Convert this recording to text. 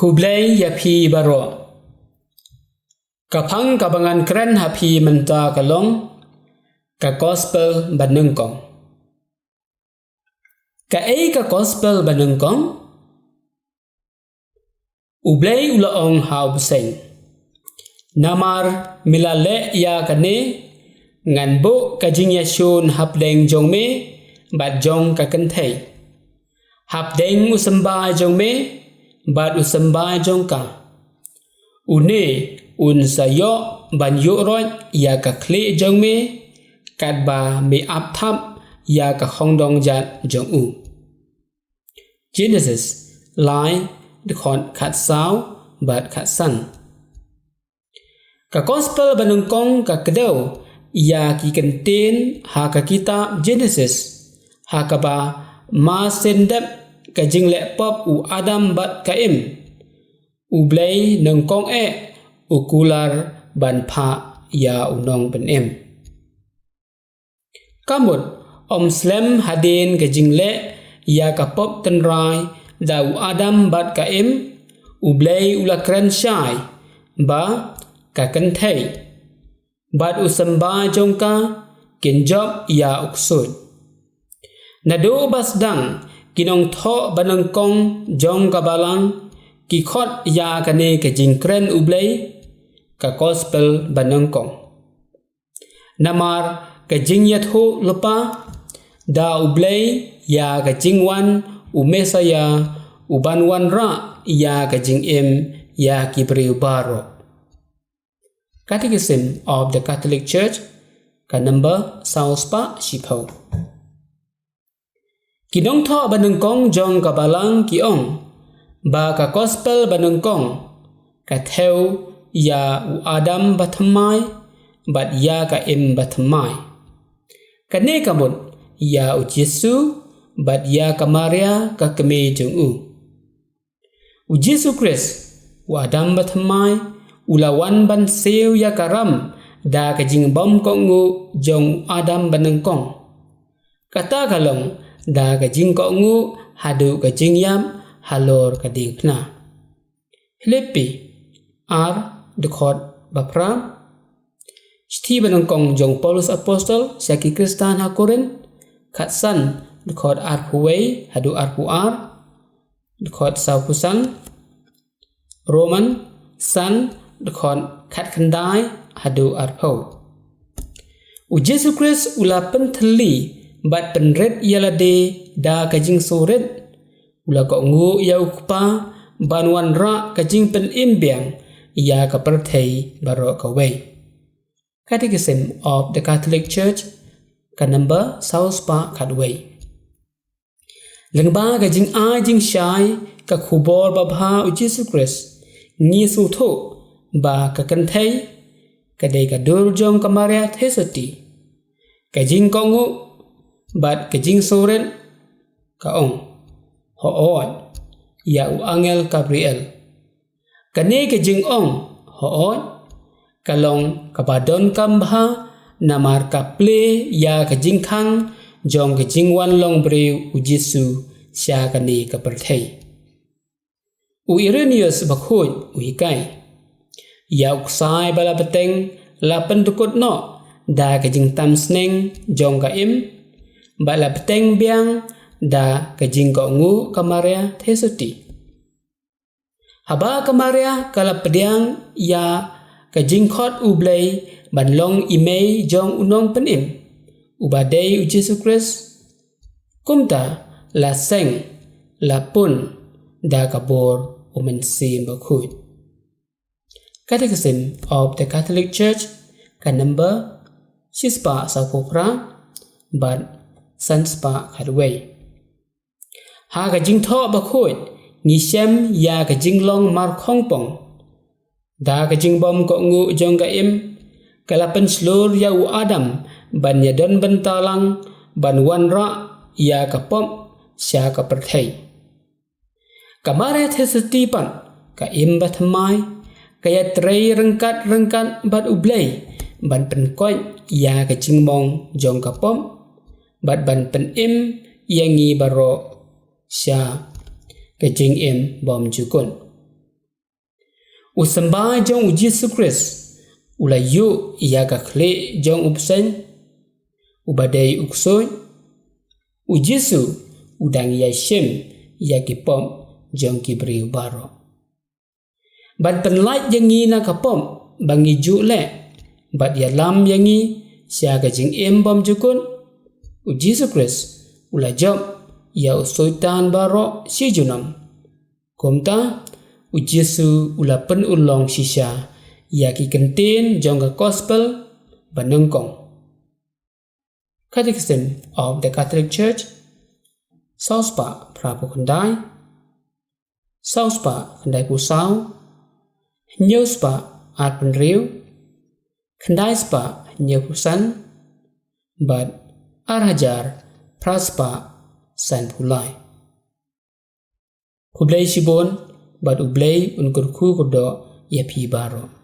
Kublai yapi baro kapang kabangan keren hapi menta kalong ka gospel banengkong ka gospel banengkong ublai ulaong hau beseng namar milale ya kane ngan bo kajing yasun hapdeng jongme bat jong ka kenthei hapdeng usamba jongme bat usamba jongka une un sayo ban yoroj ya ka kle jongme kat ba me ap thap ya ka hongdong jat jong u Genesis lai de khon khat sao bat khat san ka gospel banungkong ka kedau ya ki kenten ha ka kitab Genesis ha ka ba ma sendap ka jingle pop u Adam bat ka im u blai nungkong ukular ban pha ya unong ben em kamut slem hadin ka jingle ya ka pop ten rai da u Adam bat ka im u blai ula kran shai ba ka kan thei bat u samba jongka kin job ya uksud nado basdang kinong tho banangkong jong ka balang ki khot ya ka ne ka jingkren u blai ka gospel banangkong namar ka jingyathu lupa da u blai ya ka jingwan u mesaya u banwan ra ya ka jingem ya ki priu baro Catechism of the Catholic Church ka number sauspa shipho kinong tho banangkong jong ka balang ki ong ba ka gospel banangkong ka theo ya u Adam bathamai bat ya ka im bathamai kane kamut ya u Jesu bat ya ka Maria ka keme jong u Jesu Christ u Adam bathamai ulawan ban seu ya karam da ka jing bom ko ngu jong Adam banangkong kata kalong da ka jing ko ngu hadu ka jing yam halor ka ding pna Filipi ar de khot bapram Sti banangkong jong Paulus Apostle syaki Kristan ha Korin khat san de khot ar puwei hadu ar pu ar de khot sau pusan Roman san de khot khat khandai hadu ar pho u Jesu Christ ula pen thli bat pen red yalade da ka jing soret ula ko ngu ya ukpa banwan ra ka jing pen imbiang ya ka perthei baro ka wei Catechism of the Catholic Church ka number sauspa khatwei lengba ka jing a jing shai ka khubor babha u Jesu Christ ngi su tho ba ka kan thei ka dei ka dur jong ka Maria thesati ka jing ko ngu bat ka jing soret ka ong ho on ya u angel Gabriel kane ka jing ong ho on kalong kabadon kambha namar ka ple ya ka jing khang jong ka jing wan long breu u Jesu sya kane ka perthei u Irenaeus bakhoj u hikai ya uksai bala beteng lapen dukut no da ka jing tam sneng jong ka im bala beteng biang da ka jing ko ngu ka Maria thesati haba ka Maria kala pediang ya ka jing khot u blai ban long imei jong unong penim u badai u Jesu Christ kumta la seng la pun da ka bor u men sim bakhoj Catechism of the Catholic Church ka number sispa sapopra bat sanspa khatwei ha ka jing tho bakhoj ni sem ya ka jing long mar khong pong da ka jing bom ko ngu jong ka im kalapen slur ya u Adam ban ya don bentalang ban wan ra ya ka pom sya ka perthei kamare thesati pan ka im bathamai kaya trei rengkat bat ublai ban pen koi ya ka jing mong jong ka pom bat ban pen im yangi baro sya ka jing im bom jukun Usamba jong u Jesus Christ ula yu ia ka khle jong upsen ubadai uksoy u Jesu udang ya shem ya ki pom jong ki bri baro. Ban penlait yangi na ka pom bangi ju le bat ya lam yangi sia ka jing em bom jukun u Jesus Christ ula job ya usoitan baro si junam. Komta u Jesu ula pen ulong sisya ya ki kentin jong ka gospel banengkong. Catechism of the Catholic Church, Sauspa Prabu Kendai, Sauspa Kendai Pusau, Nyuspa At Penriu, Kendai Spa Nyepusan, Bad Arhajar Praspa San Pulai. Kublai Shibon, Bad Ublai Unkurku Kudo Yapi Baro.